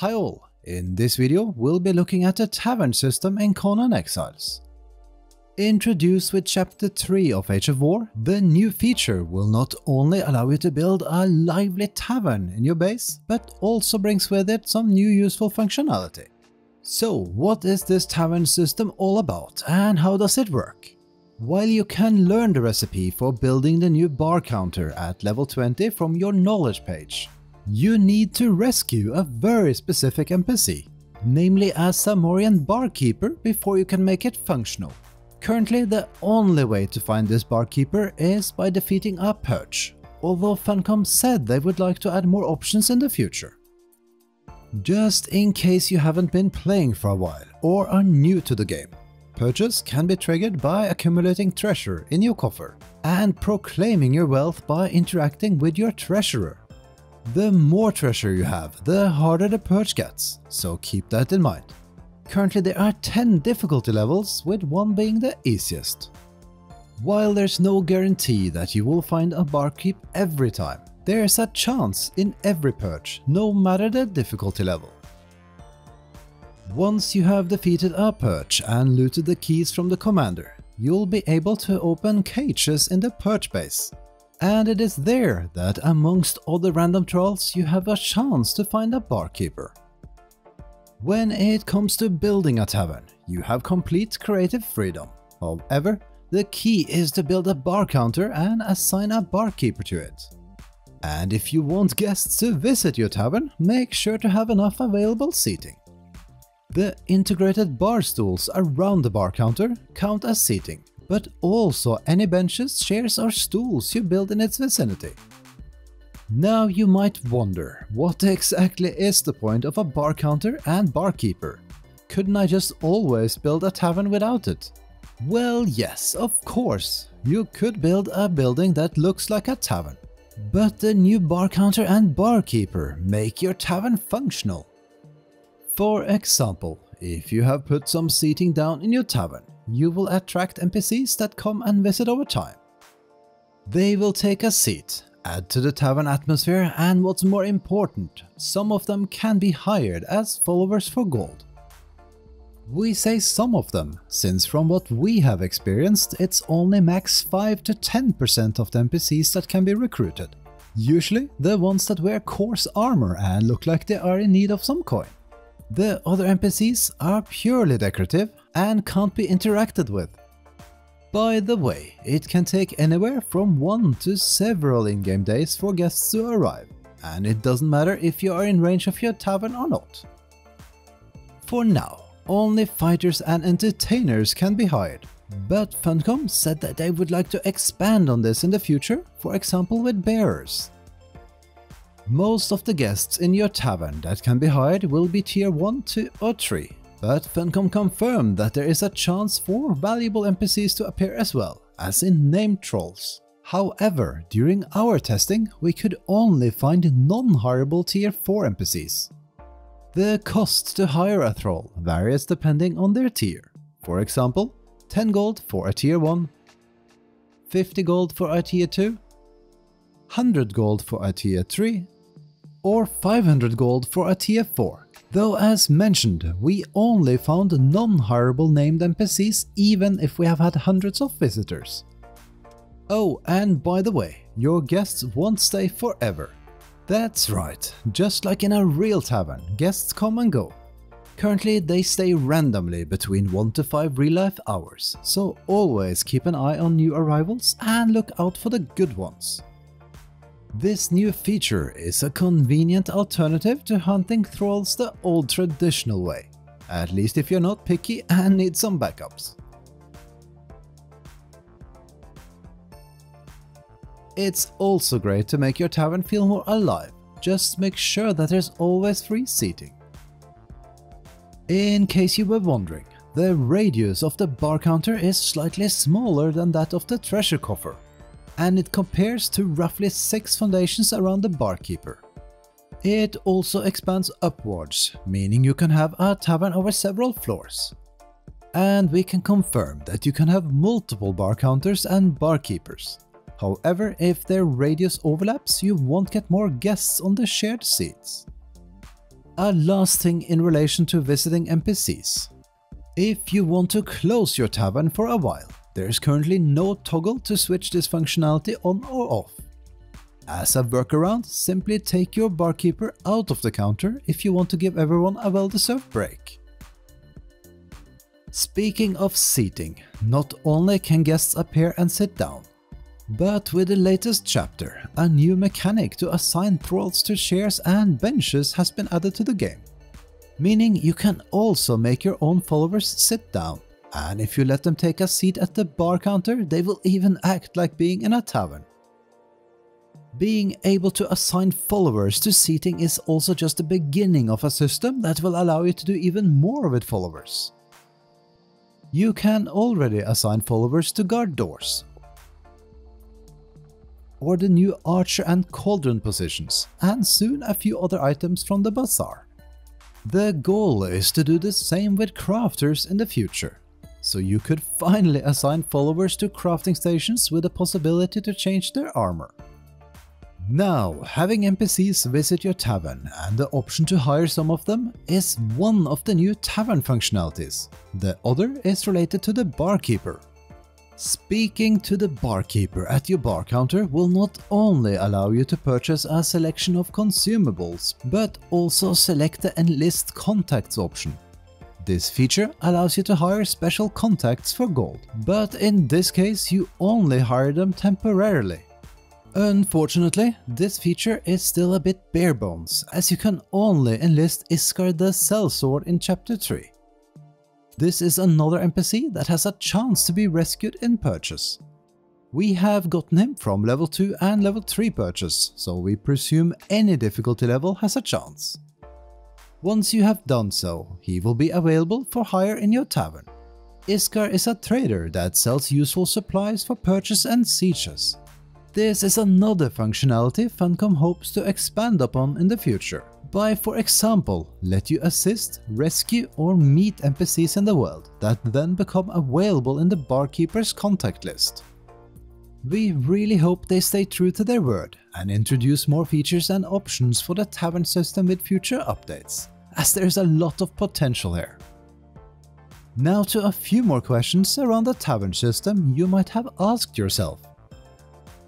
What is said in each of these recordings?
Hi all, in this video we'll be looking at the Tavern system in Conan Exiles. Introduced with Chapter 3 of Age of War, the new feature will not only allow you to build a lively tavern in your base, but also brings with it some new useful functionality. So what is this tavern system all about and how does it work? While you can learn the recipe for building the new bar counter at level 20 from your knowledge page, you need to rescue a very specific NPC, namely a Samorian Barkeeper, before you can make it functional. Currently, the only way to find this Barkeeper is by defeating a purge, although Funcom said they would like to add more options in the future. Just in case you haven't been playing for a while or are new to the game, purges can be triggered by accumulating treasure in your coffer and proclaiming your wealth by interacting with your treasurer. The more treasure you have, the harder the purge gets, so keep that in mind. Currently there are 10 difficulty levels, with one being the easiest. While there's no guarantee that you will find a barkeep every time, there's a chance in every purge, no matter the difficulty level. Once you have defeated a purge and looted the keys from the commander, you'll be able to open cages in the purge base. And it is there that, amongst other random Thralls, you have a chance to find a Barkeeper. When it comes to building a tavern, you have complete creative freedom. However, the key is to build a bar counter and assign a Barkeeper to it. And if you want guests to visit your tavern, make sure to have enough available seating. The integrated bar stools around the bar counter count as seating, but also any benches, chairs or stools you build in its vicinity. Now you might wonder, what exactly is the point of a bar counter and barkeeper? Couldn't I just always build a tavern without it? Well, yes, of course, you could build a building that looks like a tavern. But the new bar counter and barkeeper make your tavern functional. For example, if you have put some seating down in your tavern, you will attract NPCs that come and visit over time. They will take a seat, add to the tavern atmosphere, and what's more important, some of them can be hired as followers for gold. We say some of them, since from what we have experienced, it's only max 5 to 10% of the NPCs that can be recruited. Usually the ones that wear coarse armor and look like they are in need of some coin. The other NPCs are purely decorative and can't be interacted with. By the way, it can take anywhere from 1 to several in-game days for guests to arrive, and it doesn't matter if you are in range of your tavern or not. For now, only fighters and entertainers can be hired, but Funcom said that they would like to expand on this in the future, for example with bearers. Most of the guests in your tavern that can be hired will be tier 1, 2 or 3, but Funcom confirmed that there is a chance for valuable NPCs to appear as well, as in named Thralls. However, during our testing, we could only find non-hireable tier 4 NPCs. The cost to hire a Thrall varies depending on their tier. For example, 10 gold for a tier 1, 50 gold for a tier 2, 100 gold for a tier 3, or 500 gold for a tier 4. Though as mentioned, we only found non-hireable named NPCs even if we have had hundreds of visitors. Oh, and by the way, your guests won't stay forever. That's right, just like in a real tavern, guests come and go. Currently they stay randomly between 1 to 5 real-life hours, so always keep an eye on new arrivals and look out for the good ones. This new feature is a convenient alternative to hunting Thralls the old traditional way, at least if you're not picky and need some backups. It's also great to make your tavern feel more alive, just make sure that there's always free seating. In case you were wondering, the radius of the bar counter is slightly smaller than that of the treasure coffer, and it compares to roughly 6 foundations around the barkeeper. It also expands upwards, meaning you can have a tavern over several floors. And we can confirm that you can have multiple bar counters and barkeepers. However, if their radius overlaps, you won't get more guests on the shared seats. A last thing in relation to visiting NPCs. If you want to close your tavern for a while, there is currently no toggle to switch this functionality on or off. As a workaround, simply take your barkeeper out of the counter if you want to give everyone a well-deserved break. Speaking of seating, not only can guests appear and sit down, but with the latest chapter, a new mechanic to assign thralls to chairs and benches has been added to the game. Meaning you can also make your own followers sit down, and if you let them take a seat at the bar counter, they will even act like being in a tavern. Being able to assign followers to seating is also just the beginning of a system that will allow you to do even more with followers. You can already assign followers to guard doors, or the new archer and cauldron positions, and soon a few other items from the bazaar. The goal is to do the same with crafters in the future, so you could finally assign followers to crafting stations with the possibility to change their armor. Now, having NPCs visit your tavern and the option to hire some of them is one of the new tavern functionalities. The other is related to the barkeeper. Speaking to the barkeeper at your bar counter will not only allow you to purchase a selection of consumables, but also select the Enlist contacts option. This feature allows you to hire special contacts for gold, but in this case you only hire them temporarily. Unfortunately, this feature is still a bit bare bones, as you can only enlist Iskar the Sellsword in Chapter 3. This is another NPC that has a chance to be rescued in purchase. We have gotten him from level 2 and level 3 purchase, so we presume any difficulty level has a chance. Once you have done so, he will be available for hire in your tavern. Iskar is a trader that sells useful supplies for purchase and sieges. This is another functionality Funcom hopes to expand upon in the future, by for example, let you assist, rescue or meet NPCs in the world that then become available in the barkeeper's contact list. We really hope they stay true to their word and introduce more features and options for the tavern system with future updates, as there is a lot of potential here. Now to a few more questions around the tavern system you might have asked yourself.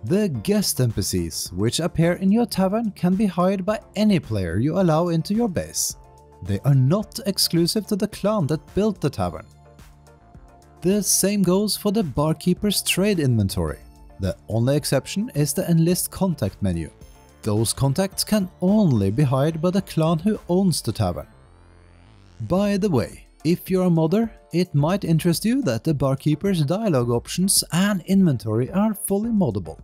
The guest NPCs which appear in your tavern can be hired by any player you allow into your base. They are not exclusive to the clan that built the tavern. The same goes for the barkeeper's trade inventory. The only exception is the Enlist contact menu. Those contacts can only be hired by the clan who owns the tavern. By the way, if you're a modder, it might interest you that the barkeeper's dialogue options and inventory are fully moddable.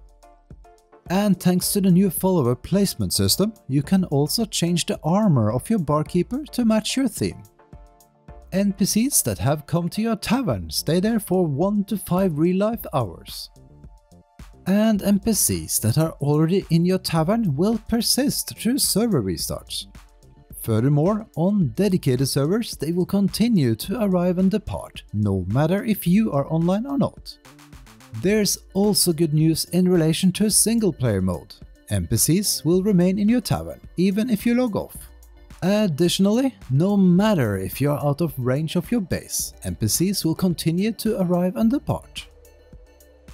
And thanks to the new follower placement system, you can also change the armor of your barkeeper to match your theme. NPCs that have come to your tavern stay there for 1 to 5 real-life hours. And NPCs that are already in your tavern will persist through server restarts. Furthermore, on dedicated servers they will continue to arrive and depart, no matter if you are online or not. There's also good news in relation to single-player mode. NPCs will remain in your tavern, even if you log off. Additionally, no matter if you are out of range of your base, NPCs will continue to arrive and depart.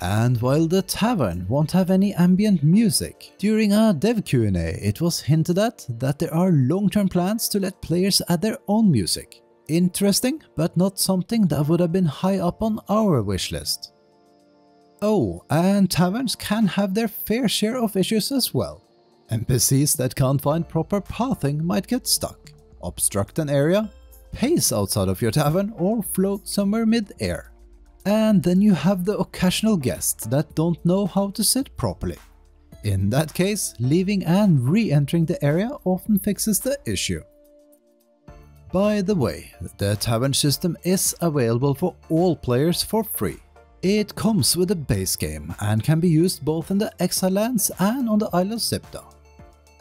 And while the tavern won't have any ambient music, during a dev Q&A it was hinted at that there are long-term plans to let players add their own music. Interesting, but not something that would have been high up on our wishlist. Oh, and taverns can have their fair share of issues as well. NPCs that can't find proper pathing might get stuck, obstruct an area, pace outside of your tavern, or float somewhere mid-air. And then you have the occasional guest that don't know how to sit properly. In that case, leaving and re-entering the area often fixes the issue. By the way, the tavern system is available for all players for free. It comes with a base game and can be used both in the Exile lands and on the Isle of Sipta.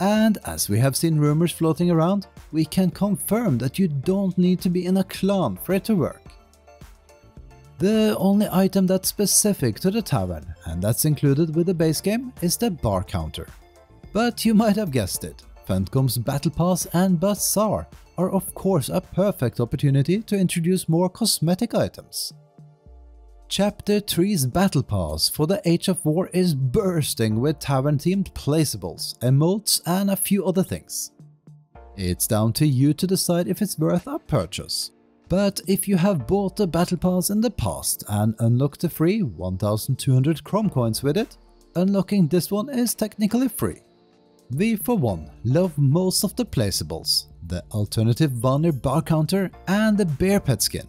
And as we have seen rumors floating around, we can confirm that you don't need to be in a clan for it to work. The only item that's specific to the tavern, and that's included with the base game, is the bar counter. But you might have guessed it, Funcom's Battle Pass and Bazaar are of course a perfect opportunity to introduce more cosmetic items. Chapter 3's Battle Pass for the Age of War is bursting with tavern-themed placeables, emotes and a few other things. It's down to you to decide if it's worth a purchase. But if you have bought the Battle Pass in the past and unlocked the free 1200 Chrome coins with it, unlocking this one is technically free. We for one love most of the placeables, the alternative Vanir bar counter and the bear pet skin.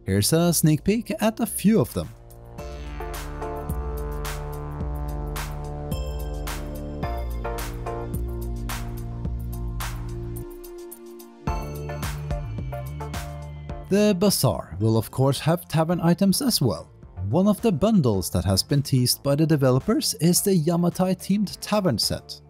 Here's a sneak peek at a few of them. The Bazaar will of course have tavern items as well. One of the bundles that has been teased by the developers is the Yamatai themed tavern set.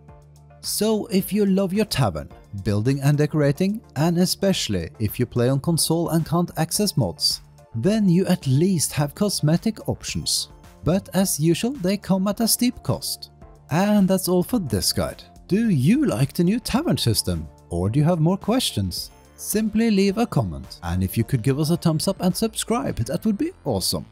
So if you love your tavern, building and decorating, and especially if you play on console and can't access mods, then you at least have cosmetic options. But as usual, they come at a steep cost. And that's all for this guide. Do you like the new tavern system? Or do you have more questions? Simply leave a comment, and if you could give us a thumbs up and subscribe, that would be awesome.